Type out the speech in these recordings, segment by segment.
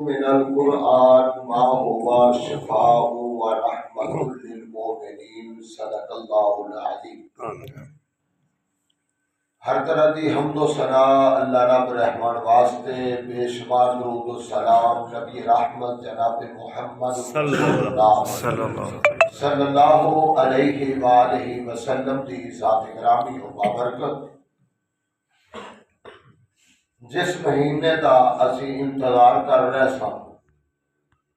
मिनल कुरआन मा हुवा शिफाउ व रहमतुल लिल मोमिनीन सदकल्लाहुल अज़ीम। हर तरह की हम्दो सना अल्लाह रब रहमान वास्ते, बेशुमार दुरूद व सलाम नबी रहमत जनाब मुहम्मद सल्लल्लाहु अलैहि वालैहि वसल्लम दी ज़ात गिरामी व बाबरकत। जिस महीने का असी इंतजार कर रहे सन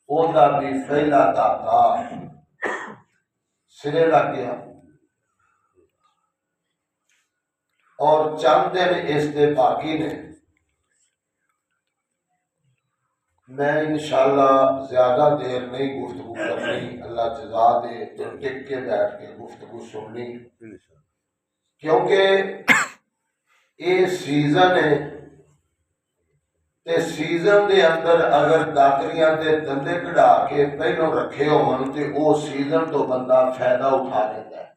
ओदा भी पहला दाता सिरे लग गया और चंद दिन इसके बाकी ने। मैं इंशाअल्लाह ज्यादा देर नहीं गुफ्तगू करनी, अल्लाह जज़ा दे तो टिक के बैठ के गुफ्तगू सुननी, क्योंकि ये सीजन है ते सीजन के अंदर अगर दातरियां के दंदे कढ़ा के पहलों रखे होवन ते वो सीजन तो बंदा फायदा उठा लेता है।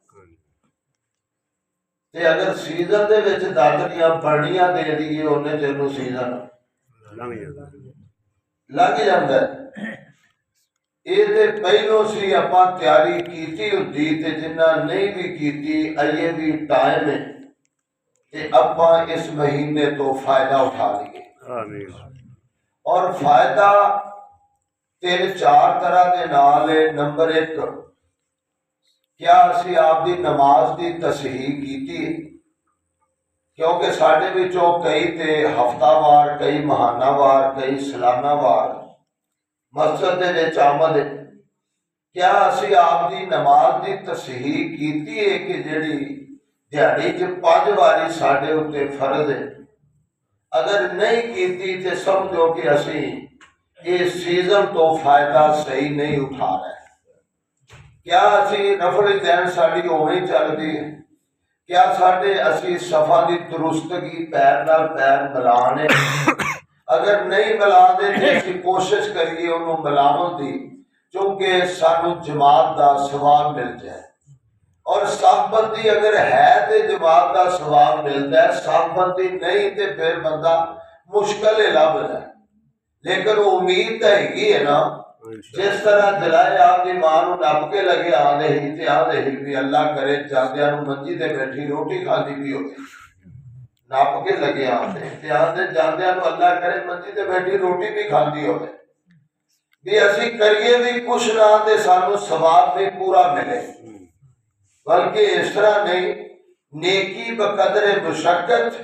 ते अगर सीजन दे विच दातरियां बड़ियां दे दीए उन्हें तेनू सीजन लग जाता है। ये ते पहलों सी आपां तैयारी कीती हुंदी ते जिन्ना नहीं भी कीती अजे भी टाइम है कि आपां इस महीने तो फायदा उठा लिए। और फायदा तीन चार तरह के नाल है। नंबर एक, क्या असी आपकी नमाज की तसहीह की, क्योंकि साढ़े विचों कई ते हफ्तावार, कई महानावार, कई सालानावार मस्जिद दे विच आमद है। क्या असी आपकी नमाज की तसहीह की है कि जिहड़ी दिहाड़ी च 5 वारी साढ़े उत्ते फर्ज है? अगर नहीं की तो समझो कि असी इस सीजन तो फायदा सही नहीं उठा रहे। क्या असी नफल दैन साड़ी उवें चलती है? क्या साढ़े असी सफा की दुरुस्तगी पैर नाल पैर मिलाने? अगर नहीं मिलाते तो असी कोशिश करिए उन्होंने मिलावन की, क्योंकि सानू जमात का सवाब मिल जाए। और साफबंदी अगर है तो जमात का सवाब मिलता है, साफबंदी नहीं तो फिर बंदा मुश्किल है लभदा है। लेकिन उम्मीद तो है ना, जिस तरह दिलाए आपकी मां नप के लगे आंदे ही भी अल्लाह करे जांदियां मंजी ते बैठी रोटी खाती भी हो, नप के लगे आंदे जांदियां अल्लाह करे मंजी ते बैठी रोटी भी खाती हो भी असी करिए भी कुछ ना ते सानू सवाब भी पूरा मिले। बल्कि इस तरह नहीं, नेकी बकदरे मुशक्कत,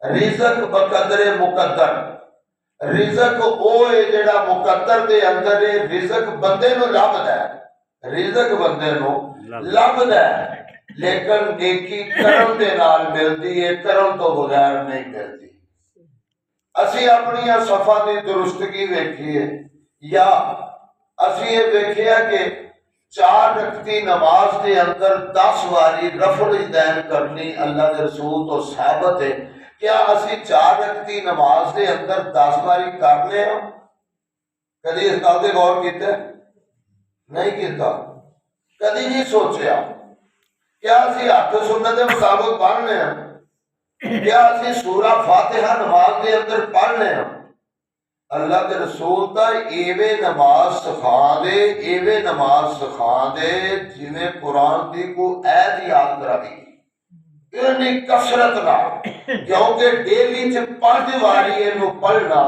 रिज़्क बकदरे मुकद्दर। रिज़्क वो है जिहड़ा मुकद्दर दे अंदर है, रिज़्क बंदे नूं लभदा है, रिज़्क बंदे नूं लभदा है, लेकिन नेकी करन दे नाल मिलदी है, करन तो बगैर नहीं मिलदी। असी अपनी सफा की दुरुस्तगी वेखीए या असी ये वेखिया कि 4 रकती नमाज के अंदर 10 वारी रफल दैन करनी अल्लाह के रसूल तो साबित है। क्या असी 4 रकती नमाज के अंदर 10 वारी करने हम? कभी इस गल पर गौर किया? नहीं किया, कभी नहीं सोचा। क्या असी हथ सुन्नत के मुताबिक पढ़ने हैं? क्या असी सूरा फातिहा नमाज के अंदर पढ़ने हैं? अल्लाह के रसूल का एवे नमाज सिखा दे, एवे नमाज सिखा दे जिवें कुरान की कोई ऐत याद कराई इन्नी कसरत ना, क्योंकि डेली च 5 वारी इनू पढ़ना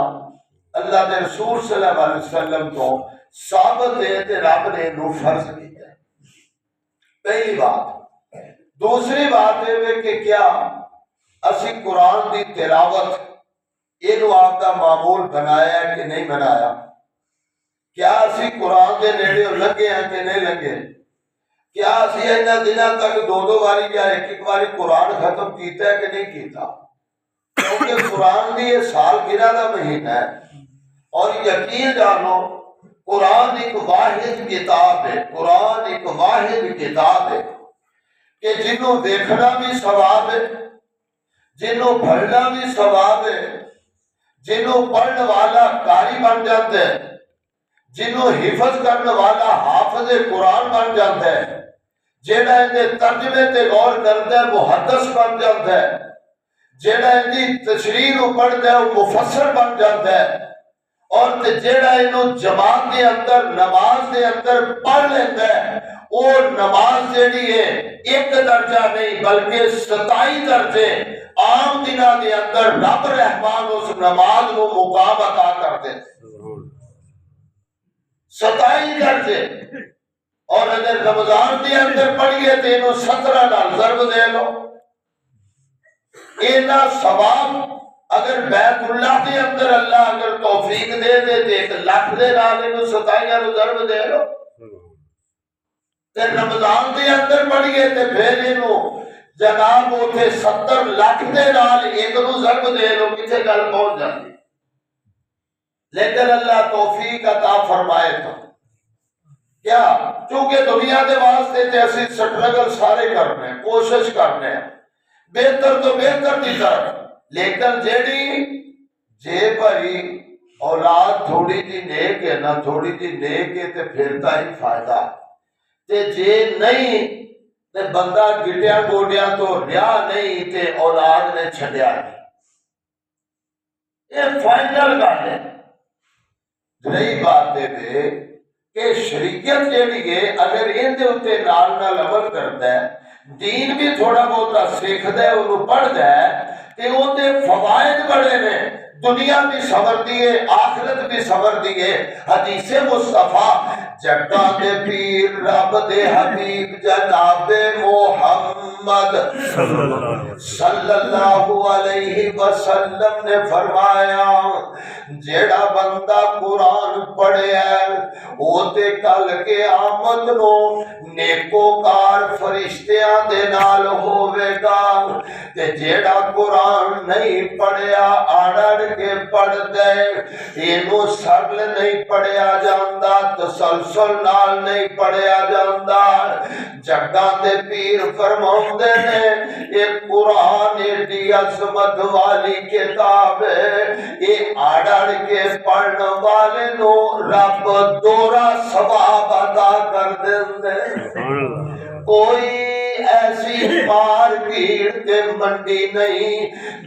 अल्लाह के रसूल सल्लल्लाहु अलैहि वसल्लम तो साबित है ते रब ने इनू फर्ज किया। पहली बात। दूसरी बात है कि क्या असी कुरान की तिलावत इनू आपका मामूल बनाया है कि नहीं बनाया? क्या असी कुरान के नेड़े लगे हैं कि नहीं लगे? क्या असी इन्हां दिनों तक 2-2 वारी या 1-1 वारी कुरान खत्म किया है कि नहीं किया? क्योंकि कुरान की यह सालगिरह का महीना है और यकीन जानो कुरान एक वाहिद किताब है, कुरान एक वाहिद किताब है कि जिन्हों देखना भी सवाब है, जिन्हों पढ़ना भी सवाब है, जिन्हों पढ़ने वाला कारी बन जाता है, जिन्हों हिफज करने वाला हाफिज कुरान बन जाता है, जेड़ा इहदे तर्जमे ते गौर करता है मुहद्दिस बन जाता है, जेड़ा इहदी तशरीह नूं पढ़दा है वो मुफस्सिर बन जाता है, और ते जेड़ा इनू जमात के अंदर नमाज के अंदर पढ़ लेंदा है वो नमाज जेड़ी है एक दर्जा नहीं बल्कि 27 दर्जे आम दिनों के अंदर रब रहमान उस नमाज को मुकाम अता कर दे 27 दर्जे। और अगर रमजान के अंदर पढ़िए तो इनू 17 नाल ज़रब दे लो। इना सवाब अगर बैतुल्लाह के अंदर अल्लाह अगर तौफीक दे दे तो 1 लाख दे नाल इनू 27 ज़रब दे लो। ते रमजान के अंदर पढ़िए तो फिर इनू जनाब उथे 70 लाख के नाल एक नू ज़रब दे लो, किथे गल पहुंच जाती। लेकिन अल्लाह तौफीक अता फरमाए तो क्या, क्योंकि दुनिया के वास्ते ते असीं स्ट्रगल सारे करने कोशिश करने बेहतर तो बेहतर की तरफ, लेकिन जेड़ी जे भाई औलाद थोड़ी जी नेक है ना, थोड़ी जी नेक है तो फिर तो ही फायदा, ते जे नहीं ते बंदा गिटिया गोडिया तो रिया नहीं ते औलाद ने छड्या नहीं। ये फाइनल गल है। रही बात है कि शरीयत जेड़ी है अगर इहदे उत्ते नाल नाल अमल करता है, दीन भी थोड़ा बहुत सीखता है, उन्होंने पढ़ता है ते उहदे फवायद बड़े ने, दुनिया भी संवरदी है आखिरत भी संवरदी है। हदीसे मुस्तफा जट्टा दे पीर रब दे हबीब जनाबे मोहम्मद सल्लल्लाहु अलैहि वसल्लम ने फरमाया जेड़ा बंदा कुरान पढ़िया वो ते कल के आमद नो नेकोकार फरिश्तियां दे नाल होवेगा, ते जेड़ा कुरान नहीं पढ़िया आड़ के पढ़ दे इनू सरल नहीं पढ़िया जांदा, तसलसल नाल नहीं पढ़िया जांदा। जग्गा दे पीर फरमाउंदे ने ये कुरान एडी अजमत वाली किताब है, ये आड़ के पढ़ने वाले नो रब दोरा सवाब अदा कर देंदे। कोई ऐसी मार्केट के मंडी नहीं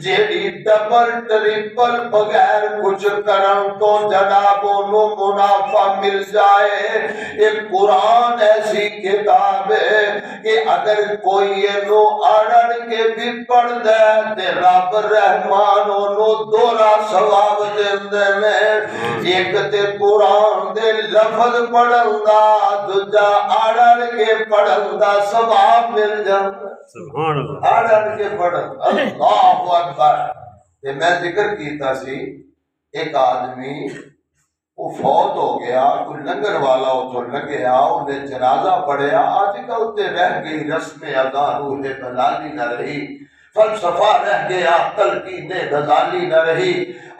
जेड़ी डबल ट्रिपल बगैर कुछ करम तो जनाब नो मुनाफा मिल जाए। एक कुरान ऐसी किताब है कि अगर कोई नो अड़न के भी पढ़ दे ते रब रहमान नो दोरा सवाब देंदे ने। एक ते कुरान दे लफ्ज पढ़न दा, दूजा अड़न के पढ़न दा सवाब मिल जाता। सुभान अल्लाह। आड़ के पढ़न अल्लाहु अकबर। ते मैं जिक्र कीता सी एक आदमी वो फौत हो गया, कोई लंगर वाला उतो लंघिया, उन्हें जनाजा पढ़िया, अजकल ते रह गई रस्म अदा रूह बलाली न रही, फलसफा रह गया, तलकीने गजाली न रही।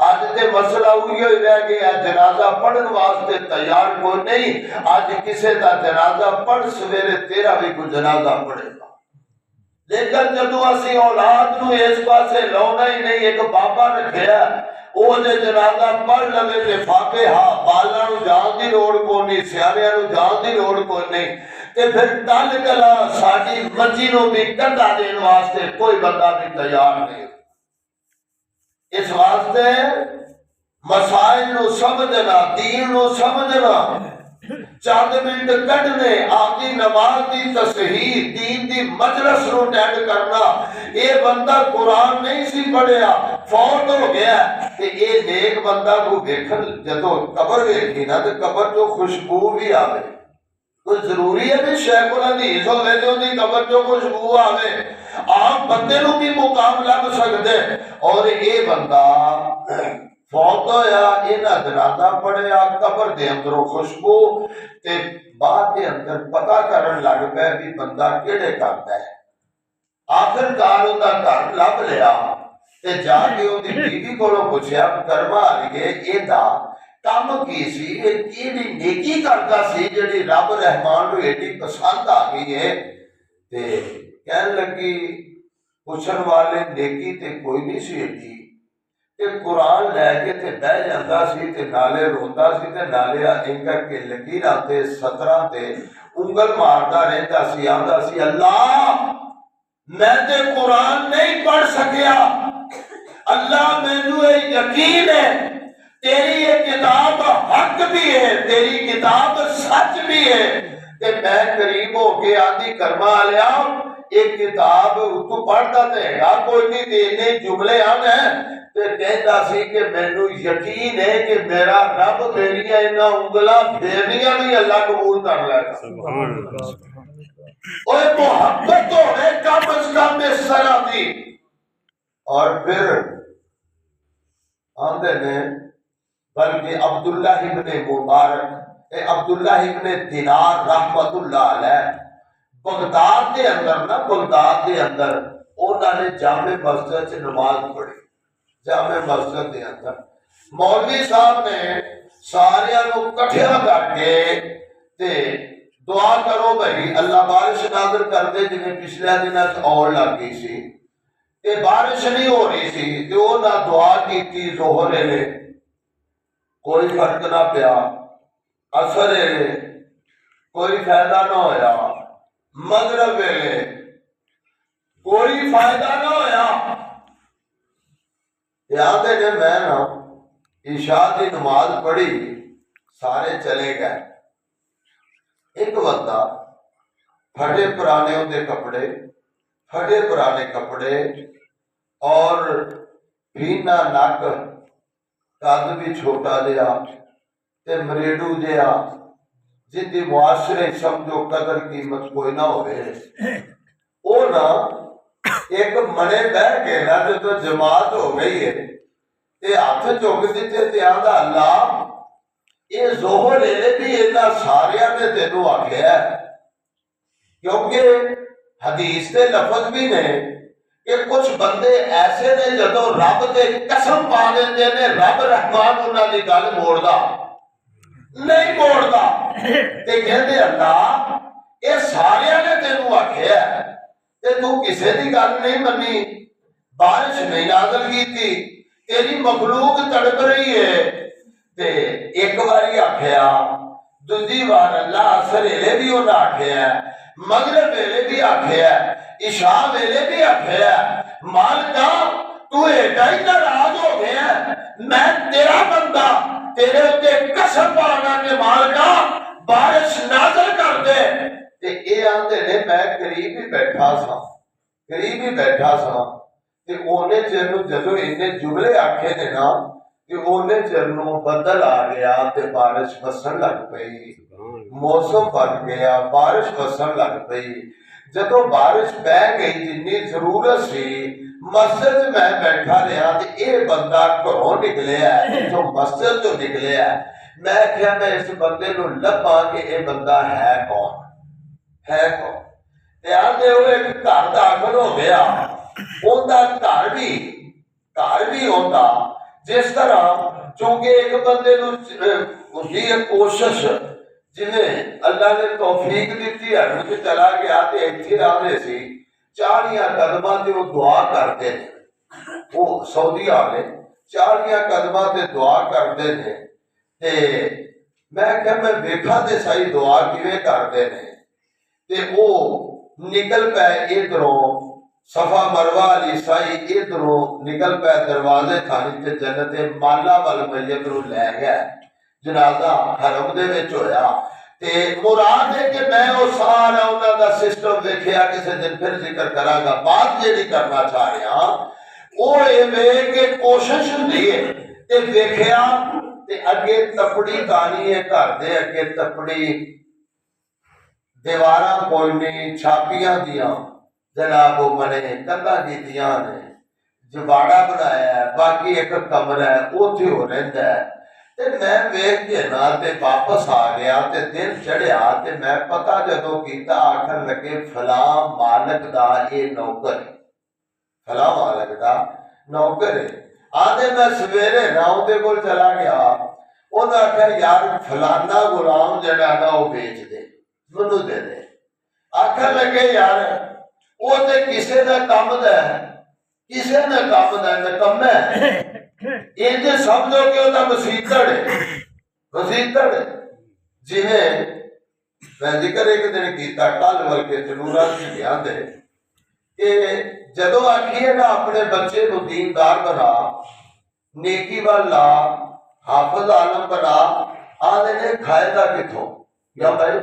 आज ते मसला उहियो ही रह गया, जनाजा पढ़न वास्ते तैयार कोई नहीं। आज किसी का जनाजा पढ़ सवेरे तेरा भी कोई जनाजा पढ़ेगा, लेकिन जदों असीं औलाद नूं इस पासे लाउणा ही नहीं, एक बाबा रखिया वो जे जनाजा पढ़ लवे ते फाके हा, बालां नूं जाण दी लोड़ कोई नहीं, सियाणियां नूं जाण दी लोड़ कोई नहीं, ते फिर टल गला साडी मर्जी नूं भी कंधा देण वास्ते कोई बंदा भी तैयार नहीं। इस वास्ते मसाइल नूं समझना, दीन नूं समझना, चंद मिनट कढ़ने आपकी नमाज की तस्हीह दीन की मजलिस नूं अटेंड करना। ये बंदा कुरान नहीं सी पढ़िया, फौत हो गया, ते ये नेक बंदा को देखन जदों कबर वेखी ना, तो कबर चो खुशबू भी आवे। कोई जरूरी है भी शेखुल हदीस होवे ते उहदी कबर चो खुशबू आवे, आम बंदे नूं भी मुकाम लग सकदे। और ये बंदा फौत होया, इन्हां जनाजा पढ़िया, कबर दे अंदरों खुशबू, ते बाद दे अंदर पता करन लग पिया भी बंदा किहड़े घर दा है। आखिरकार उहदा घर लभ लिया ते जाके उहदी बीवी कोलों पुछया, कर्मा वालिए इहदा काम की सी, किहड़ी नेकी करदा सी जिहड़ी रब रहमान नूं एडी पसंद आ गई है। ते कहन लगी पुछन वाले नेकी ते कोई नहीं सी एडी, ते कुरान लैके ते बह जांदा सी ते नाले रोंदा सी ते नाले इंज करके लकीरां ते सतरां ते उंगल मारदा रहिंदा सी, आंदा सी अल्लाह मैं ते कुरान नहीं पढ़ सकिया, अल्लाह मैनू यकीन है तेरी ये किताब हक भी है, तेरी किताब सच भी है। ते मैं करीब होके आदि कर्मा लिया एक किताब तू पढ़ता तो है कोई नहीं, तेने जुमले आन है ते कहता सी कि मैनू यकीन है कि मेरा रब मेरिया इन्हां उंगलां फेरनियां भी अल्लाह कबूल कर लेगा। ओए मोहब्बत होवे कम अज कम इस तरह दी। और फिर आंदे ने बल्कि अब्दुल्ला इब्ने मुबारक अब्दुल्ला इब्ने दिनार रहमतुल्लाह अलैह बगदाद के अंदर ना, बगदाद के अंदर उन्होंने जामे मस्जिद च नमाज पढ़ी। जामे मस्जिद के अंदर मौलवी साहब ने सारियां नूं इकट्ठा करके ते दुआ करो भाई अल्लाह बारिश नाज़िल कर दे, जिवें पिछले दिनों औड़ लग गई सी ते बारिश नहीं हो रही सी ते उन्हां दुआ की जोहर वेले कोई फर्क ना पिया, असर वेले कोई फायदा ना होया, मगरब वेले कोई फायदा ना होया। याद है जब मैं ना ईशा की नमाज पढ़ी सारे चले गए, एक बंदा फटे पुराने उनके कपड़े, फटे पुराने कपड़े और भीना नक, कद भी छोटा जिहा ते मरेडू जिहा, जिंदी मुआशरे समझो कदर कीमत कोई ना होवे, ओ ना एक मने बह के ना जो जमात हो गई है ते हाथ चुक दिते ते आंदा अल्लाह ये जोहर वेले भी इन्हां सारियां ने तेनू आख्या, क्योंकि हदीस के लफज भी ने कि कुछ बंदे ऐसे ने जदों रब ते कसम पा देंदे ने रब रहमान उन्हां दी गल मोड़दा नहीं, मोड़दा ते कहंदे अल्लाह ये सारियां ने तेनू आख्या ते तू किसे दी गल नहीं मन्नी, बारिश नहीं नाज़िल कीती, तेरी मखलूक तड़प रही है। ते एक बारी आख्या, दूजी बार अल्लाह असर वेले भी उन्हें आख्या, मगरब वेले भी आख्या, इशा वेले भी आख्या, मालिका तू एडा ही नाराज हो गया, मैं तेरा बंदा तेरे उत्ते कसम पाना के मालिका बारिश नाज़िल कर दे। ते ये आंदे ने मैं करीब ही बैठा सा, करीब ही बैठा सा ते ओने चिर नूं जदों इन्ने जुमले आखे ने ना कि ओने चिर नूं बदल आ गया ते बारिश वसन लग पई, मौसम बन गया, बारिश वसन लग पई। जदों बारिश बह गई जिन्नी जरूरत सी, मस्जिद मैं बैठा रहा ते ये बंदा घरों निकलिया, जो मस्जिद तो निकलिया, मैं क्या मैं इस बंदे नूं लभा कि ये बंदा है कौन, है कौन। ध्यान दे एक घर दाखिल हो गया, उनका घर भी होता जिस तरह चूंकि एक बंदे उसकी एक कोशिश जिन्हें अल्लाह ने तौफीक दी है चला गया तो इतने आने से 40 कदम से वो दुआ करते हैं, वो सऊदी वाले 40 कदम से दुआ करते हैं। ते मैं क्या मैं देखा तो सही दुआ किवें करते हैं ते वो निकल पे इधरों सफा मरवा अली साई, इधरों निकल पे दरवाजे खानी ते जन्नत माला वाल मैयत नूं लै गया, जनाजा हरम दे विच होया। ते मुराद है कि मैं वो सारा उन्हां दा सिस्टम देखिया, किसी दिन फिर जिक्र करांगा। बात जेहड़ी करना चाह रहा वो इवें कि कोशिश हुंदी है ते देखिया ते अगे तपड़ी तानी है, घर दे अगे तपड़ी, दीवारां कोई नहीं, छापियां दियां जनाब वो बने कंधा कीतियां ने, जबाड़ा बनाया है, बाकी एक कमरा है उत्थे हो रहिंदा है। ते मैं वेख के ना ते वापस आ गया ते दिन चढ़िया ते मैं पता जदों कीता आखन लगे फला मालक दा ये नौकर, फला मालक दा नौकर है। आदे मैं सवेरे ना उहदे कोल चला गया, उन्हें आख्या यार फलाना गुलाम जड़ा ना वो बेच दे, मैनू दे दे। आखन लगे यार वो ते किसे दा कम दा है, किसे ने कम दा नकम्मा है, इंज समझो कि वह मसीतड़ है, मसीतड़ जिवें मैं जिक्र एक दिन किया कल बल्कि चनूरा दे कि जदों आखिए ना अपने बच्चे को दीनदार बना, नेकी वाल ला, हाफिज आलम बना आदे ने खाएगा किथों क्या भाई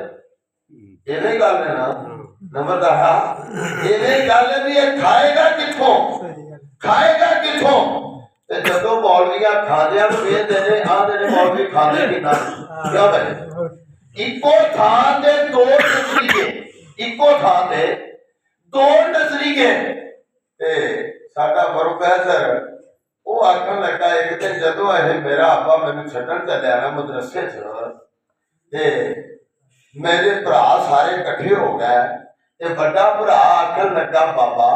इवें गल है ना नंबरदार इवें गल है भी ये खाएगा किथों ते जदों मौलवियां खादियां नूं वेखदे ने आदे ने मौलवी खांदे किन्ना क्या भाई इको थां ते दो नजरिए इको थां ते दो नजरिए ते साडा प्रोफेसर वो आखन लगा एक दिन जदों मेरा आपा मैनू छड्डण चलिया ना मदरसे च ते मेरे भरा सारे इकट्ठे हो गए ते बड़ा भरा आखन लगा बाबा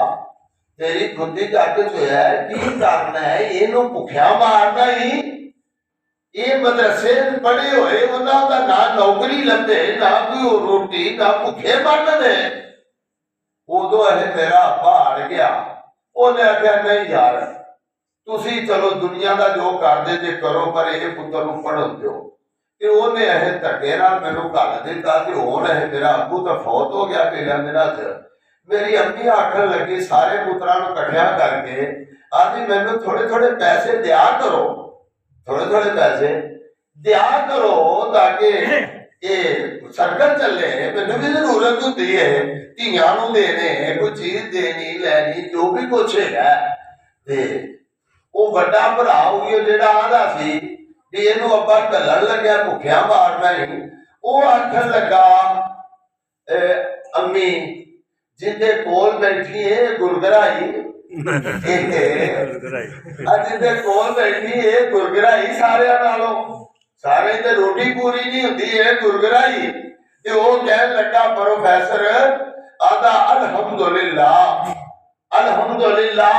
तेरी खुदी जग जो है की करना है इनू भुखिया मारना ही ये मदरसे पढ़े हुए उन्हों का ना नौकरी लभे ना कोई रोटी ना भुखे मरन दे उदो मेरा आपा अड़ गया उन्हें आख्या नहीं यार तुसी चलो दुनिया का जो करते जे करो पर यह पुत्र नूं पढ़न दो ते उन्हें धक्के नाल मैनू घल दिता ते हुण मेरा अबू तो फौत हो गया पिछले दिनों च मेरी अम्मी आखन लगी सारे पुत्रां नूं इकट्ठिया करके आदि मैनू थोड़े थोड़े पैसे दिया करो थोड़े थोड़े पैसे दिया करो ताकि ये सर्कल चले मैनू भी जरूरत होती है धियां नूं देने कोई चीज देनी लैनी जो भी कुछ है ते वो बड़ा भरा हुई जिहड़ा आंदा सी भी इहनूं अब्बा घल्लण लग्या भुखिया मारना ही वो आखन लगा अम्मी जिंदे कोल बैठी है गुरगराई जिंदे कोल बैठी है गुरगराई सारे नालों सारे ते रोटी पूरी नहीं होती है गुरगराई ते वो कहन लगा प्रोफेसर आदा अल्हम्दुलिल्लाह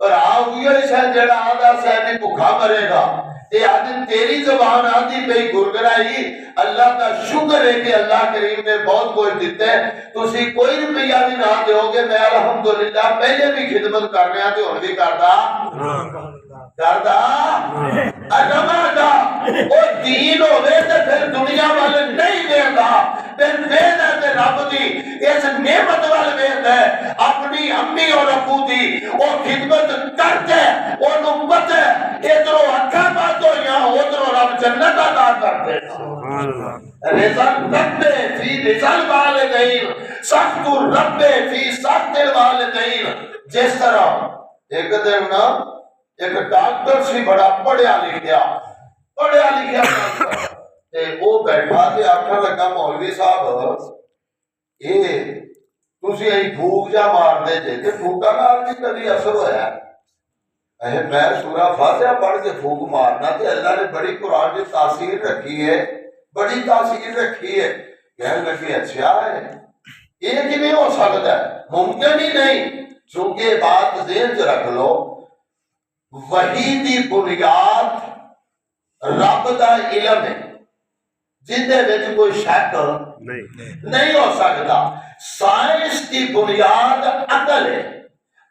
पर आउयो शायद जेड़ा आदा शायद भूखा मरेगा ते आज तेरी जबान आती पई गुरगराई अल्लाह का शुक्र है कि अल्लाह करीम ने बहुत कुछ दिता है तुसी कोई रुपया भी ना दोगे मैं अल्हम्दुलिल्लाह पहले भी खिदमत करने आ ते हुण भी करदा अजमादा ओ दीन होवे ते फिर दुनिया वाले नहीं देंदा फिर वेदा ते रब दी इस नेमत वाल वेंदा अपनी अम्मी और अबू दी ओ खिदमत करते ओनू पता इधरों अखा बंद होइयां उधरों रब जन्नत अता करदे सुभान अल्लाह रिज़ल रब्बे फी रिज़ल वालिदैन सख्तु रब्बे फी सख्तिल वालिदैन जिस तरह एक दिन ना एक डॉक्टर सी बड़ा पढ़िया लिखिया ते वो बैठा ते आखन लगा मौलवी साहब ये तुसी अही फूक जा मारदे जे ते फूका नाल भी कदी असर होया मैं सूरा फातिहा पढ़ के फूक मारना ते अल्लाह ने बड़ी कुरान की तासीर रखी है बड़ी तासीर रखी है कहने लगे अच्छा है ये किवें हो सकता है मुमकिन ही नहीं क्योंकि बात ज़हन च रख लो वही दी बुनियाद रब दा इल्म है जिंदे विच कोई शक नहीं हो सकता साइंस की बुनियाद अकल है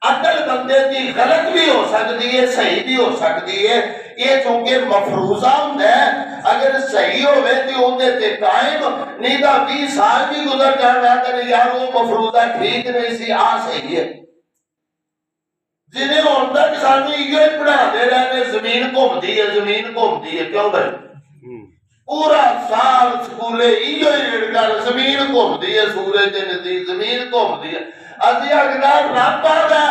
अकल बंदे की गलत भी हो सकती है सही भी हो सकती है ये चूंकि मफरूजा हुंदा है अगर सही होवे ते ओदे ते कायम नहीं तां 20 साल भी गुजर जाना ते यार वो मफरूजा ठीक नहीं सी आ सही है जिन्हें हुण तक सानू इहो ही पढ़ाते रहे जमीन घूमती है क्यों भाई पूरा साल स्कूले इहो ही रिड़का जमीन घूमती है सूरज के नजदीक जमीन घूमती है असी आखना रब आदा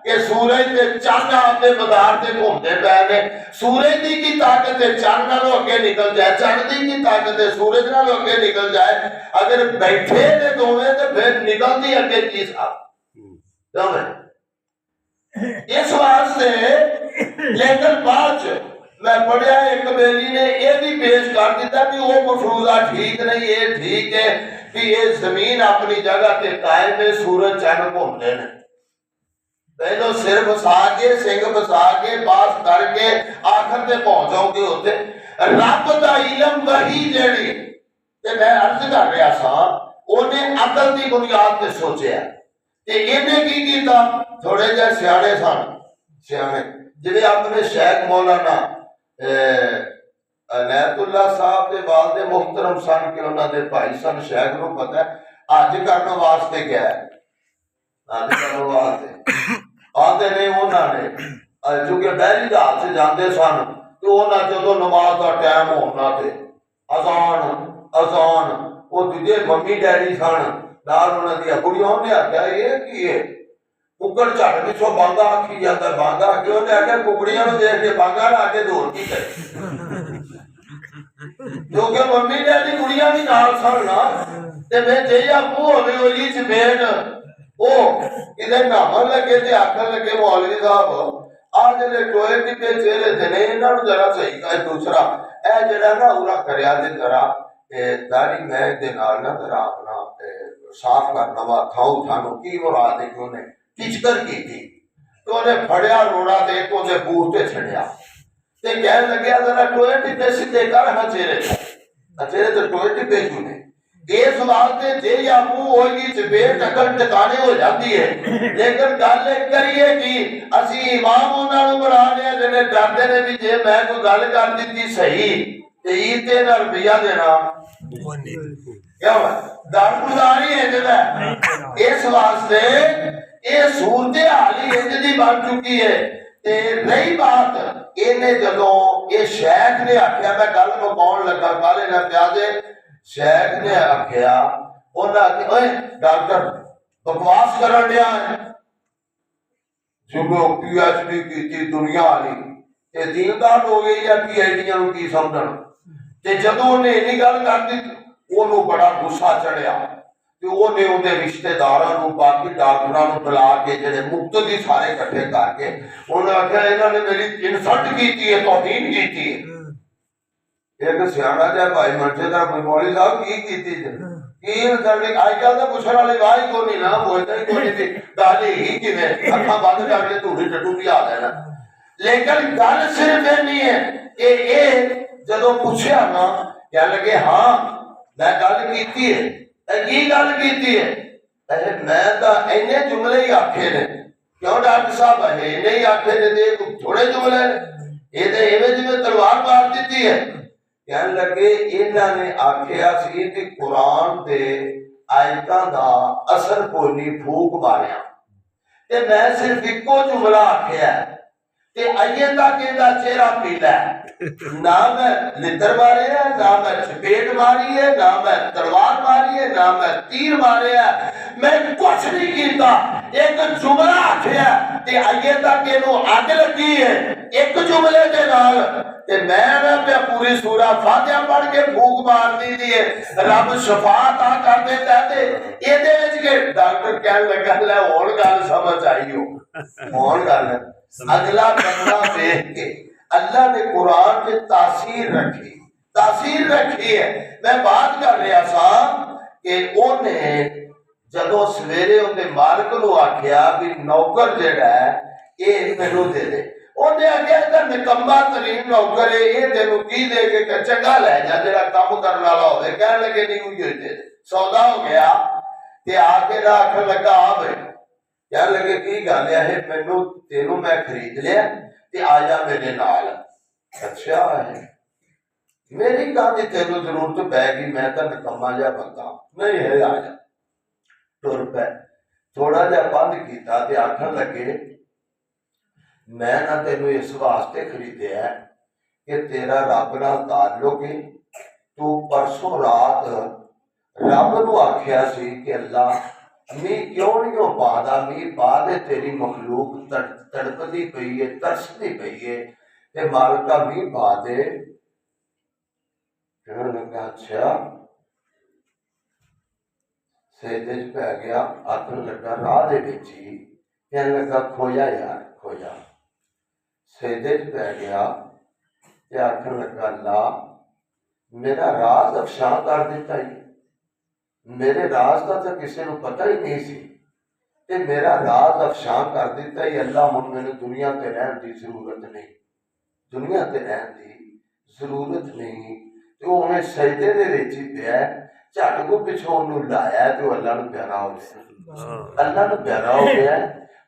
कि सूरज ते चंद आपके मदार से घूमते पे ने सूरज की ताकत चंद नालों अगे निकल जाए चंद की ताकत सूरज नालों अगे निकल जाए अगर बैठे ने दोवें तो फिर निकलती अगे की साहब क्यों भाई इस वास्ते लेकिन बाद मैं पढ़िया एक बेली ने यह भी पेश कर दिता कि वो मफरूजा ठीक नहीं ये ठीक है कि ये जमीन अपनी जगह ते कायम है सूरज चंद घूमते हैं पहलो सिर बसा के सिंह बसा के पास करके आखिर ते पहुंचोगे उत्ते रब दा इल्म वही जेड़ी ते मैं अर्ज कर रहा सा ओने अकल दी बुनियाद ते सोचा ते इहने की कीता थोड़े जे सियाणे सन सियाणे जिहड़े अपने शेख मौलाना अनैतुल्ला साहब दे वालदे मुहतरम सन कि उन्हां दे भाई सन शेख नूं पता है अज करने वास्ते गया अज करने वास्ते आते ने उन्होंने चूंकि बहरी जहाज से जाते सन तो उन्हें जो नमाज का टाइम होना ते अजान अजान वो दूजे मम्मी डैडी सन नाल उन्हां दी कुड़ियां ने आख्या ये की है कुकड़ झट पिछों बांगा आखी जाता बांगा क्यों ने आख्या कुकड़ियां नूं देख के बांगा ला के दूर की करे क्योंकि मम्मी डैडी कुड़ियां भी नाल सन ना ते मैं जेहा मुंह होवे ओही चपेट ओ इधर नामन लगे ते आखन लगे मौलवी साहब आ जेडे टोए टिके चेहरे ते ने इन्हां नूं जरा सही कर दूसरा ए जेड़ा ना उरा करया ते जरा दाढ़ी मैं दे नाल ना जरा अपना साफ करना वा थाऊ थानू की मुराद है कि उन्हें टिचकर की थी तो उन्हें फड़िया रोड़ा दे को दे बूह ते छड़िया ते कहन लगे जरा टोए टिके सीधे कर हां चेहरे ते टोए टिके क्यों ने इस वास्ते जे या मुंह होगी चपेट अकल टकाने हो जाती है लेकिन गल करिए कि असी इमाम उन्हां नूं बना लिया जिहड़े डरदे ने भी जे मैं कोई गल कर दित्ती सही ते ईद ते ना रुपया देना क्या दारगुजारी है जदा इस वास्ते ये सूरत हाल ही इंज दी बन चुकी है ते रही बात इन्हें जदों ये शेख ने आख्या मैं गल मुकाउण लगा काले ना प्यादे शेख ने आख्या ओए डॉक्टर बकवास करन दिया है जो पीएचडी की दुनिया वाली ते दीनदार हो गई या पीएचडीआं नूं की समझण ते जदों उन्हें इन्नी गल कर दी ओनू बड़ा गुस्सा चढ़िया ते ओने उहदे रिश्तेदारां नूं बाकी डॉक्टरां नूं बुला के जेडे मुक्तदी सारे इकट्ठे करके उन्हें आख्या इन्हां ने मेरी इंसल्ट कीती है तौहीन कीती है एक सियाणा जिहा भाई मंचे दा मौलवी साहब की कीती की इंसल्ट अजकल तां पुछण वाली वाह ही कोई ना बोलदा ही कोई नहीं गल ही किवें अखां बंद करके धूड़ी टट्टू भी आ देना लेकिन गल सिर्फ इन्नी है कि ये जदों पुछया ना कह लगे हाँ मैं गल कीती है की गल कीती है मैं तो इन्ने जुमले ही आखे ने क्यों डॉक्टर साहब इन्ने ही आखे ने थोड़े जुमले ये तो इवें जिवें तलवार मार दी है कह लगे इन्हां ने आखिया सी कि कुरान ते आयतां दा असर कोई नहीं फूक मारिया ते मैं सिर्फ इको जुमला आखिया ते अजे तक इहदा चेहरा पीला ना मैं लिद्दर मारे है ना मैं चपेट मारी है ना मैं तलवार मारी है ना मैं तीर मारे है मैं कुछ नहीं कीता एक जुमला आखिया ते अजे तक इहनूं अग लगी है एक जुमले दे नाल ते मैं ना पूरी सूरा फातिहा पढ़ के फूक मार दी दी है रब शफात आ कर देता ते इहदे विच के डॉक्टर कहन लगा ले हुण गल समझ आई हो हुण गल अगला बंदा देख के अल्लाह ने कुरान में तासीर रखी है मैं बात कर रहा सा कि उन्हें जदों सवेरे उन्हें मालिक नूं आख्या भी नौकर जेड़ा है ये मैनूं दे दे उन्हें आख्या इहदा निकम्मा तरीन नौकर है ये तेनूं की दे के चंगा लै जा जेड़ा काम करने वाला होवे कहण लगे नहीं उही दे दे सौदा हो गया ते आके ना आखण लगा आ भाई कह लगे की गल है मैनू तेनू मैं खरीद लिया ते आ जा मेरे नाल अच्छा है मेरी कहा तेनू जरूरत पैगी मैं तो निकम्मा जा बंदा नहीं है आ जा तुर पै थोड़ा जा बंद किया ते आखन लगे मैं ना तेनू इस वास्ते खरीदया कि तेरा रब नाल ताल्लुक है तू परसों रात रब नूं आख्या सी कि अल्लाह मीह क्यों नहीं हो पादा मीह पा दे तेरी मखलूक तड़पती पई है तरसती पई है ते मालका मीह पा दे कहने लगा अच्छा सजदे च पै गया आखन लगा राह दे विच ही कहने लगा खोया यार खोया सजदे च पै गया ते आखन लगा अल्लाह मेरा राज अफशां कर दिता ही मेरे राज का तो किसी को पता ही नहीं सी ते मेरा राज अफशां कर दिता ही अल्लाह हुण मैनूं दुनिया ते रहन दी जरूरत नहीं दुनिया ते रहन दी जरूरत नहीं ते ओह मैं सजदे दे विच ही पिया झट को पिछों ओनूं लाया ते अल्लाह नूं प्यारा हो गया अल्लाह नूं प्यारा हो गया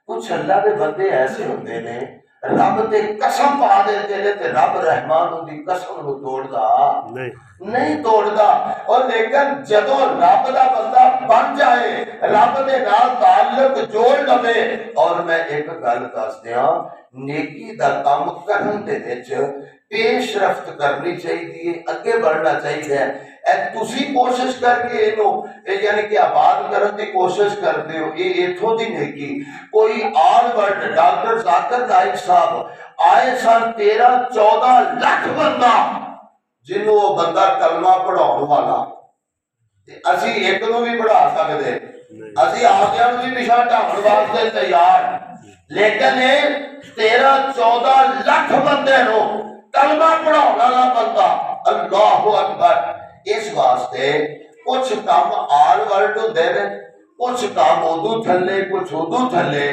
कुछ अल्लाह दे बंदे ऐसे हुंदे ने रब ते कसम पा देते ने ते रब रहमान उनकी कसम नूं तोड़दा नहीं तोड़दा और लेकिन जदों रब दा बंदा बन जाए रब दे नाल ताल्लुक जोड़ लवे और मैं एक गल दस दियां नेकी दा काम करन दे विच पेशरफ्त करनी चाहिए, अगे बढ़ना चाहिए। तुसी कोशिश करके इनू यानी कि आबाद करने की कोशिश करते हो, ये इथों की नेकी। कोई आल वर्ल्ड डॉक्टर जाकिर नाइक साहब आए सन 13-14 लाख बंदा जिन्हों वो बंदा कलमा पढ़ाने वाला, असी एक नू भी पढ़ा सकते, असी आपदियां नू भी पिछा ढाण वास्ते तैयार, लेकिन 13-14 लाख बंदे नो कलमा पढ़ाने वाला बंदा, अल्लाहु अकबर। इस वास्ते कुछ काम आल वर्ल्ड होंदे ने, कुछ काम उदू थले, कुछ उदू थले।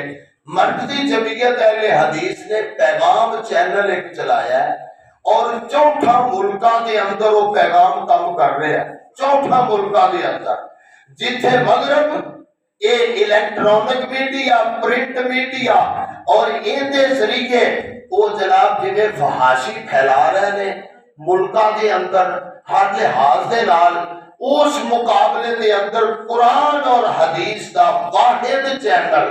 मरकजी जमीयत अहले हदीस ने पैगाम चैनल एक चलाया है और 64 मुल्कों के अंदर वो पैगाम काम कर रहे हैं। 64 मुल्कों के अंदर जिथे मगरब ये इलेक्ट्रॉनिक मीडिया, प्रिंट मीडिया और इहदे जरिए वो जनाब जिन्हें फहाशी फैला रहे ने मुल्कों के अंदर हर लिहाज के नाल, उस मुकाबले के अंदर कुरान और हदीस का वाहिद चैनल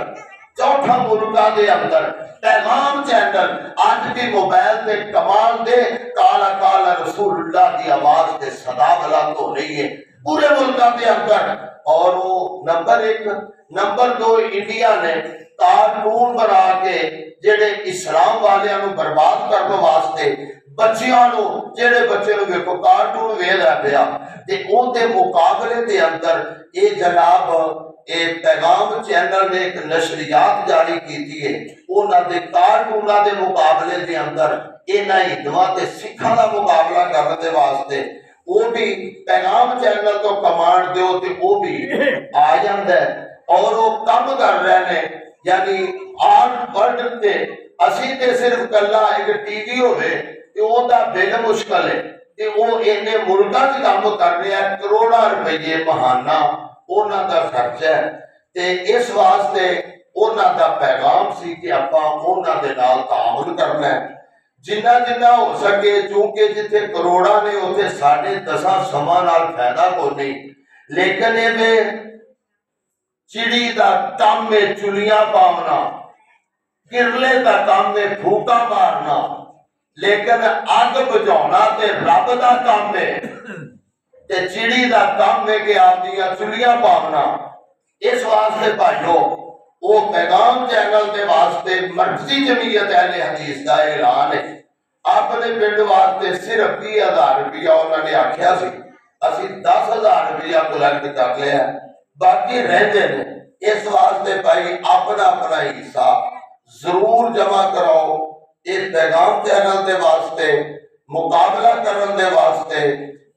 64 मुल्कों के अंदर पैगाम चैनल आज भी मोबाइल से कमाल दे काला काला रसूलुल्लाह की आवाज से सदा बुलंद हो रही है पूरे मुल्कों के अंदर। और वो नंबर 1, नंबर 2 इंडिया ने कार्टून बना के जेडे इस्लाम वालियां नू बर्बाद करने वास्ते बच्चियां नू, जेडे बच्चे नू देखो कार्टून वेखदा पिया ते उहदे मुकाबले दे अंदर ये जनाब ये पैगाम चैनल ने एक नशरियात जारी की है। उन्होंने कार्टूना के मुकाबले के अंदर इन्होंने हिंदुओं के सिखा का मुकाबला करने के वास्ते वो भी पैगाम चैनल तो कमांड दो तो वो भी आ जाता है और वो कम कर रहे हैं। यानी आल वर्ल्ड से असी ते सिर्फ कला एक टीवी होवे ते ओदा बिल मुश्किल है ते वो इन्ने मुल्कां च काम कर रहे हैं, करोड़ां रुपये महाना उन्हां दा खर्चा है। ते इस वास्ते उन्हां दा पैगाम सी कि आपां उन्हां दे नाल ताअमुल करना है जिन्ना जिन्ना हो सके, चूंकि जिथे करोड़ा ने उथे 10.5 समा नाल फायदा कोई नहीं। लेकिन ये चिड़ी दा काम में चुलियां पावना, किरले दा काम में फूका मारना, लेकिन अग बुझाना ते रब दा काम है ते चिड़ी दा काम है कि आप दियां चुलियां पावना। इस वास्ते भाइयों वो पैगाम चैनल के वास्ते मरकजी जमीयत अहले हदीस का ऐलान है। अपने पिंड वास्ते सिर्फ 20,000 रुपया उन्होंने आख्या सी, असी 10,000 रुपया कलैक्ट कर लिया, बाकी रहते ने। इस वास्ते भाई अपना अपना हिस्सा जरूर जमा कराओ। इस पैगाम चैनल के वास्ते मुकाबला करने के वास्ते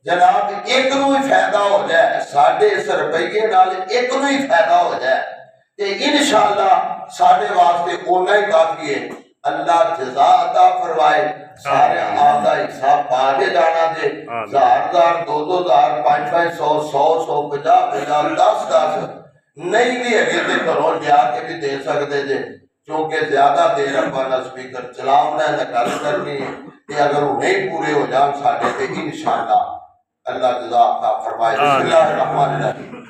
जनाब एक नू ही फायदा हो जाए, साढ़े इस रुपये नाल एक नू ही फायदा हो जाए ते इंशाअल्लाह साढ़े वास्ते ओना ही काफी है। अल्लाह जज़ा अता फरमाए, सारे आपका हिसाब पा के जाना दे। 1000 2,000 500 100 50 10 नहीं भी है तो घरों जाके भी दे सकते जे, क्योंकि ज्यादा देर अपना स्पीकर चलावना है गल करनी है। अगर वो नहीं पूरे हो जाए साढ़े इंशाअल्लाह अल्लाह जज़ा अता फरमाए। बिस्मिल्लाहिर रहमानिर रहीम।